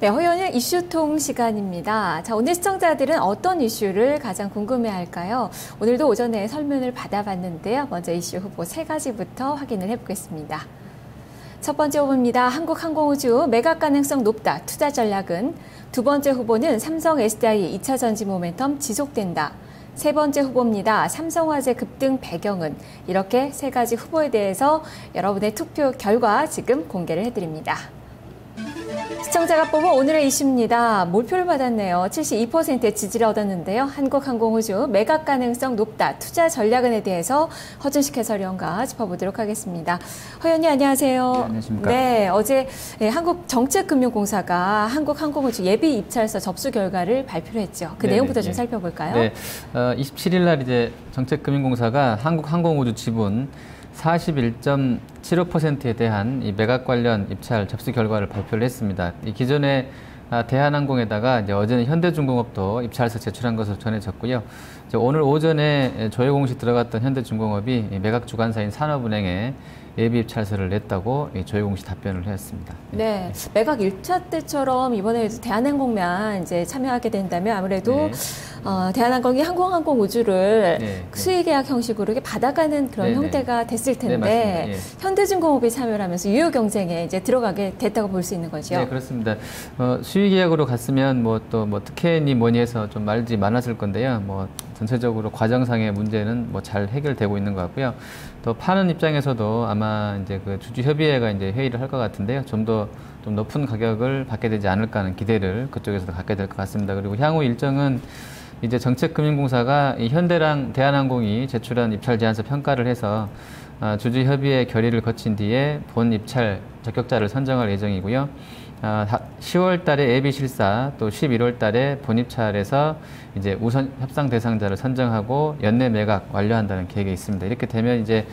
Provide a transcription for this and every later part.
네, 허연의 이슈통 시간입니다. 자, 오늘 시청자들은 어떤 이슈를 가장 궁금해할까요? 오늘도 오전에 설문을 받아봤는데요. 먼저 이슈 후보 3가지부터 확인을 해보겠습니다. 첫 번째 후보입니다. 한국항공우주 매각 가능성 높다. 투자 전략은. 두 번째 후보는 삼성 SDI 2차 전지 모멘텀 지속된다. 세 번째 후보입니다. 삼성화재 급등 배경은. 이렇게 3가지 후보에 대해서 여러분의 투표 결과 지금 공개를 해드립니다. 시청자가 뽑은 오늘의 이슈입니다. 몰표를 받았네요. 72%의 지지를 얻었는데요. 한국항공우주 매각 가능성 높다. 투자 전략은에 대해서 허준식 해설위원과 짚어보도록 하겠습니다. 허연님 안녕하세요. 네, 안녕하십니까. 네, 어제 한국정책금융공사가 한국항공우주 예비 입찰서 접수 결과를 발표를 했죠. 그 내용부터 좀 살펴볼까요? 네, 27일 날 이제 정책금융공사가 한국항공우주 지분 41.75%에 대한 이 매각 관련 입찰 접수 결과를 발표를 했습니다. 이 기존에 대한항공에다가 이제 어제는 현대중공업도 입찰서 제출한 것으로 전해졌고요. 이제 오늘 오전에 조회 공식 들어갔던 현대중공업이 매각 주관사인 산업은행에 예비 입찰서를 냈다고 조회 공식 답변을 했습니다. 네, 매각 1차 때처럼 이번에도 대한항공만 이제 참여하게 된다면 아무래도 대한항공이 항공우주를 수의계약 형식으로 이렇게 받아가는 그런 형태가 됐을 텐데 현대중공업이 참여를 하면서 유효 경쟁에 이제 들어가게 됐다고 볼 수 있는 거죠. 네, 그렇습니다. 수의계약으로 갔으면 또 특혜니 뭐니 해서 좀 말이 많았을 건데요. 전체적으로 과정상의 문제는 잘 해결되고 있는 것 같고요. 또 파는 입장에서도 아마 이제 그 주주협의회가 이제 회의를 할 것 같은데요. 좀 높은 가격을 받게 되지 않을까 하는 기대를 그쪽에서도 갖게 될 것 같습니다. 그리고 향후 일정은 이제 정책금융공사가 이 현대랑 대한항공이 제출한 입찰 제안서 평가를 해서 주주협의회 결의를 거친 뒤에 본 입찰 적격자를 선정할 예정이고요. 10월 달에 예비 실사 또 11월 달에 본입찰에서 이제 우선 협상 대상자를 선정하고 연내 매각 완료한다는 계획이 있습니다. 이렇게 되면 이제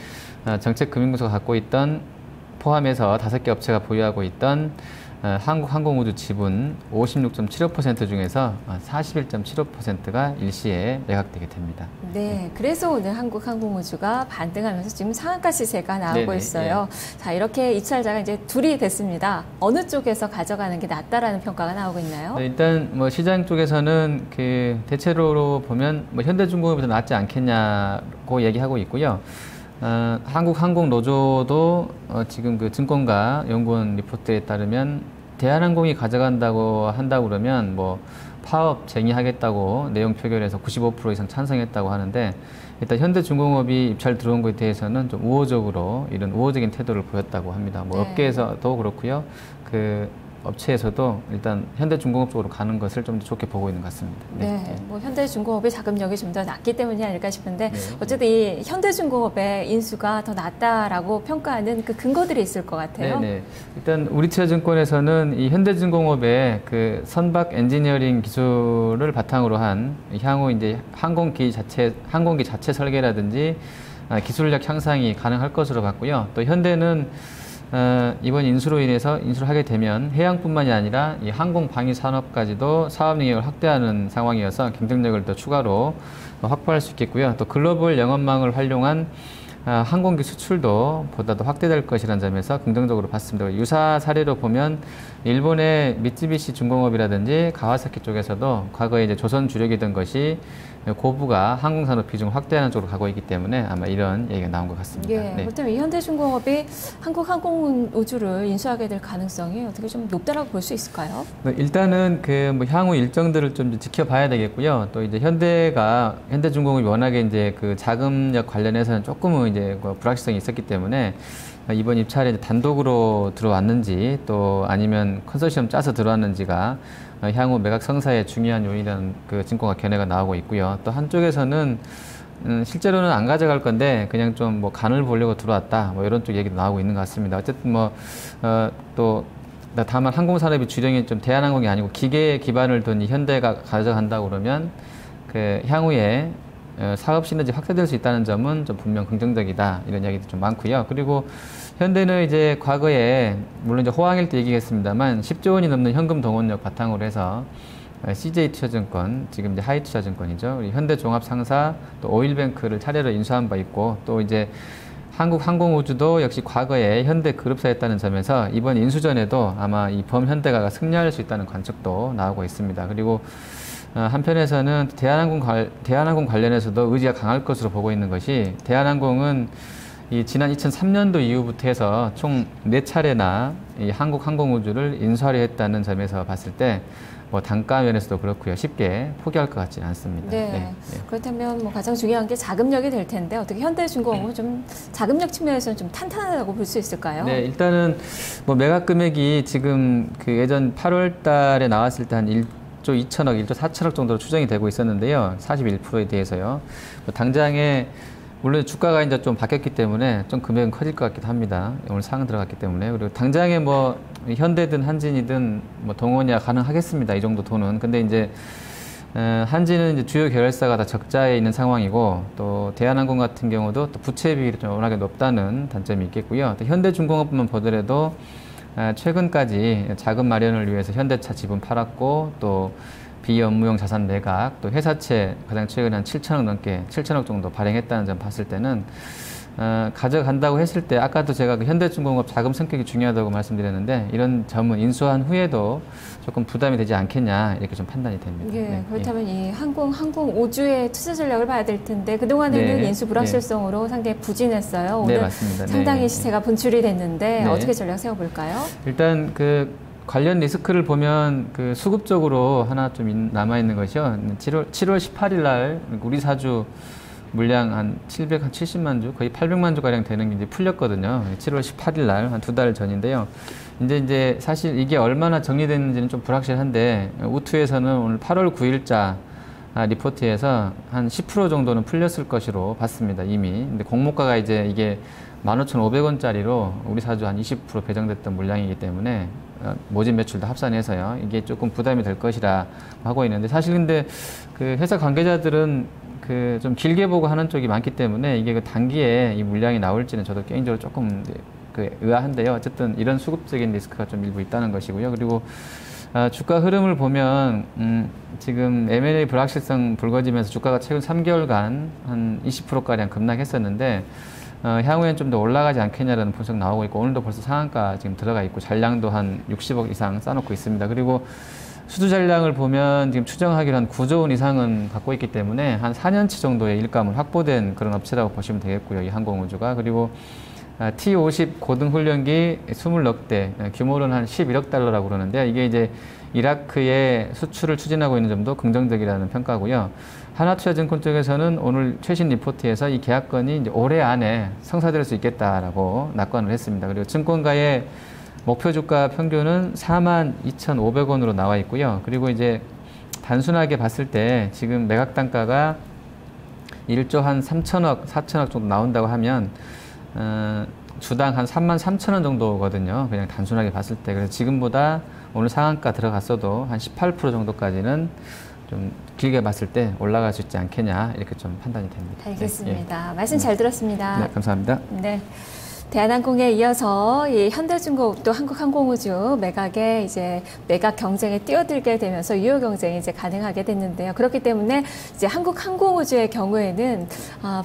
정책금융공사가 갖고 있던 포함해서 5개 업체가 보유하고 있던 한국항공우주 지분 56.75% 중에서 41.75%가 일시에 매각되게 됩니다. 네, 그래서 오늘 한국항공우주가 반등하면서 지금 상한가 시세가 나오고 있어요. 자, 이렇게 입찰자가 이제 둘이 됐습니다. 어느 쪽에서 가져가는 게 낫다라는 평가가 나오고 있나요? 네, 일단 시장 쪽에서는 그 대체로 보면 현대중공업이 더 낫지 않겠냐고 얘기하고 있고요. 한국항공노조도 지금 그 증권가 연구원 리포트에 따르면 대한항공이 가져간다고 그러면 파업 쟁의하겠다고 내용 표결에서 95% 이상 찬성했다고 하는데 일단 현대중공업이 입찰 들어온 것에 대해서는 좀 우호적으로 이런 우호적인 태도를 보였다고 합니다. 업계에서도 그렇고요. 그 업체에서도 일단 현대중공업 쪽으로 가는 것을 좀 더 좋게 보고 있는 것 같습니다. 현대중공업의 자금력이 좀 더 낮기 때문이 아닐까 싶은데 어쨌든 이 현대중공업의 인수가 더 낫다라고 평가하는 그 근거들이 있을 것 같아요. 일단 우리투자증권에서는 이 현대중공업의 그 선박 엔지니어링 기술을 바탕으로 한 향후 이제 항공기 자체 설계라든지 기술력 향상이 가능할 것으로 봤고요. 또 현대는 이번 인수를 하게 되면 해양뿐만이 아니라 이 항공 방위 산업까지도 사업 영역을 확대하는 상황이어서 경쟁력을 더 추가로 확보할 수 있겠고요. 또 글로벌 영업망을 활용한 항공기 수출도 보다 더 확대될 것이라는 점에서 긍정적으로 봤습니다. 유사 사례로 보면 일본의 미쓰비시 중공업이라든지 가와사키 쪽에서도 과거에 이제 조선 주력이던 것이 고부가 항공산업 비중을 확대하는 쪽으로 가고 있기 때문에 아마 이런 얘기가 나온 것 같습니다. 그렇다면 이 현대중공업이 한국항공우주를 인수하게 될 가능성이 어떻게 좀 높다라고 볼 수 있을까요? 일단은 향후 일정들을 좀 지켜봐야 되겠고요. 또 이제 현대중공업이 워낙에 이제 그 자금력 관련해서는 조금은 이제 불확실성이 있었기 때문에 이번 입찰에 이제 단독으로 들어왔는지 또 아니면 컨소시엄 짜서 들어왔는지가 향후 매각 성사에 중요한 요인이라는 그 증권가 견해가 나오고 있고요. 또 한쪽에서는 실제로는 안 가져갈 건데 그냥 좀 간을 보려고 들어왔다 이런 쪽 얘기도 나오고 있는 것 같습니다. 어쨌든 또 다만 항공산업이 주력이 좀 대한항공이 아니고 기계에 기반을 둔 이 현대가 가져간다고 그러면 그 향후에 사업 시너지 확대될 수 있다는 점은 좀 분명 긍정적이다 이런 이야기도 좀 많고요. 그리고 현대는 이제 과거에 물론 이제 호황일 때 얘기했습니다만 10조 원이 넘는 현금 동원력 바탕으로 해서 CJ투자증권, 지금 이제 하이투자증권이죠. 우리 현대종합상사 또 오일뱅크를 차례로 인수한 바 있고 또 이제 한국항공우주도 역시 과거에 현대그룹사였다는 점에서 이번 인수전에도 아마 이 범현대가가 승리할 수 있다는 관측도 나오고 있습니다. 그리고 한편에서는 대한항공 관련해서도 의지가 강할 것으로 보고 있는 것이, 대한항공은 이 지난 2003년도 이후부터 해서 총 4차례나 이 한국항공우주를 인수하려 했다는 점에서 봤을 때 뭐 단가 면에서도 그렇고요. 쉽게 포기할 것 같지는 않습니다. 네. 네. 그렇다면 뭐 가장 중요한 게 자금력이 될 텐데 어떻게 현대중공업은 좀 자금력 측면에서는 좀 탄탄하다고 볼 수 있을까요? 네, 일단은 뭐 매각 금액이 지금 그 예전 8월 달에 나왔을 때 한 1조 2천억, 1조 4천억 정도로 추정이 되고 있었는데요. 41%에 대해서요. 뭐 당장에 물론 주가가 이제 좀 바뀌었기 때문에 좀 금액은 커질 것 같기도 합니다. 오늘 상은 들어갔기 때문에. 그리고 당장에 뭐 현대든 한진이든 뭐 동원이야 가능하겠습니다. 이 정도 돈은. 근데 이제 한진은 이제 주요 계열사가 다 적자에 있는 상황이고, 또 대한항공 같은 경우도 또 부채 비율이 좀 워낙에 높다는 단점이 있겠고요. 또 현대중공업만 보더라도 최근까지 자금 마련을 위해서 현대차 지분 팔았고, 또 비업무용 자산 매각, 또 회사채 가장 최근에 한 7천억 넘게, 7천억 정도 발행했다는 점 봤을 때는 가져간다고 했을 때, 아까도 제가 그 현대중공업 자금 성격이 중요하다고 말씀드렸는데, 이런 점은 인수한 후에도 조금 부담이 되지 않겠냐, 이렇게 좀 판단이 됩니다. 예, 네, 그렇다면 이 항공우주의 투자 전략을 봐야 될 텐데, 그동안에는 네, 인수 불확실성으로 상당히 부진했어요. 오늘 네, 맞습니다. 상당히 네, 시세가 분출이 됐는데 네. 어떻게 전략 세워볼까요? 일단 그 관련 리스크를 보면 그 수급적으로 하나 좀 남아있는 것이요. 7월 18일 날 우리 사주 물량 한 770만 주, 거의 800만 주 가량 되는 게 이제 풀렸거든요. 7월 18일 날 한 2달 전인데요. 이제 사실 이게 얼마나 정리됐는지는 좀 불확실한데, 우투에서는 오늘 8월 9일자 리포트에서 한 10% 정도는 풀렸을 것으로 봤습니다, 이미. 근데 공모가가 이제 이게 15,500원짜리로 우리 사주 한 20% 배정됐던 물량이기 때문에 모집 매출도 합산해서요, 이게 조금 부담이 될 것이라 하고 있는데, 사실 근데 그 회사 관계자들은 그 좀 길게 보고 하는 쪽이 많기 때문에 이게 그 단기에 이 물량이 나올지는 저도 개인적으로 조금 그 의아한데요. 어쨌든 이런 수급적인 리스크가 좀 일부 있다는 것이고요. 그리고 주가 흐름을 보면 지금 M&A 불확실성 불거지면서 주가가 최근 3개월간 한 20%가량 급락했었는데, 향후엔 좀 더 올라가지 않겠냐라는 분석 나오고 있고, 오늘도 벌써 상한가 지금 들어가 있고, 잔량도 한 60억 이상 쌓아놓고 있습니다. 그리고 수주 잔량을 보면 지금 추정하기로 한 9조 원 이상은 갖고 있기 때문에 한 4년치 정도의 일감은 확보된 그런 업체라고 보시면 되겠고요, 이 항공우주가. 그리고 T-50 고등훈련기 20억 대, 규모는 한 11억 달러라고 그러는데, 이게 이제 이라크에 수출을 추진하고 있는 점도 긍정적이라는 평가고요. 하나투자증권 쪽에서는 오늘 최신 리포트에서 이 계약건이 이제 올해 안에 성사될 수 있겠다라고 낙관을 했습니다. 그리고 증권가의 목표 주가 평균은 42,500원으로 나와 있고요. 그리고 이제 단순하게 봤을 때 지금 매각 단가가 1조 한 3천억, 4천억 정도 나온다고 하면 주당 한 33,000원 정도거든요. 그냥 단순하게 봤을 때. 그래서 지금보다 오늘 상한가 들어갔어도 한 18% 정도까지는 좀 길게 봤을 때 올라갈 수 있지 않겠냐, 이렇게 좀 판단이 됩니다. 알겠습니다. 네. 말씀 잘 들었습니다. 네, 감사합니다. 네. 대한항공에 이어서 이 현대중공업도 한국항공우주 매각에 이제 매각 경쟁에 뛰어들게 되면서 유효 경쟁이 이제 가능하게 됐는데요. 그렇기 때문에 이제 한국항공우주의 경우에는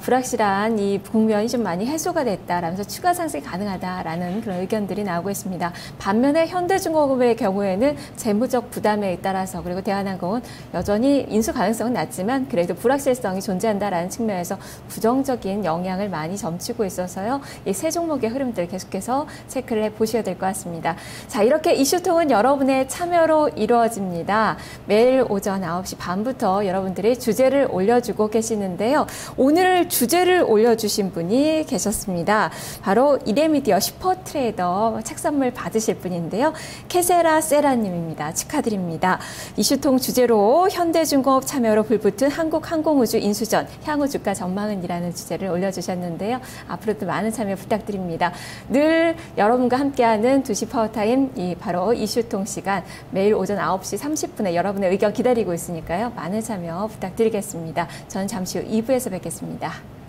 불확실한 이 국면이 좀 많이 해소가 됐다라면서 추가 상승이 가능하다라는 그런 의견들이 나오고 있습니다. 반면에 현대중공업의 경우에는 재무적 부담에 따라서, 그리고 대한항공은 여전히 인수 가능성은 낮지만 그래도 불확실성이 존재한다라는 측면에서 부정적인 영향을 많이 점치고 있어서요. 이 세 종목의 흐름들 계속해서 체크를 해보셔야 될 것 같습니다. 자, 이렇게 이슈통은 여러분의 참여로 이루어집니다. 매일 오전 9시 반부터 여러분들이 주제를 올려주고 계시는데요. 오늘 주제를 올려주신 분이 계셨습니다. 바로 이데미디어 슈퍼트레이더 책 선물 받으실 분인데요. 케세라 세라님입니다. 축하드립니다. 이슈통 주제로 현대중공업 참여로 불붙은 한국항공우주 인수전, 향후 주가 전망은이라는 주제를 올려주셨는데요. 앞으로도 많은 참여 부탁드립니다. 늘 여러분과 함께하는 2시 파워타임, 바로 이슈통 시간, 매일 오전 9시 30분에 여러분의 의견 기다리고 있으니까요. 많은 참여 부탁드리겠습니다. 저는 잠시 후 2부에서 뵙겠습니다.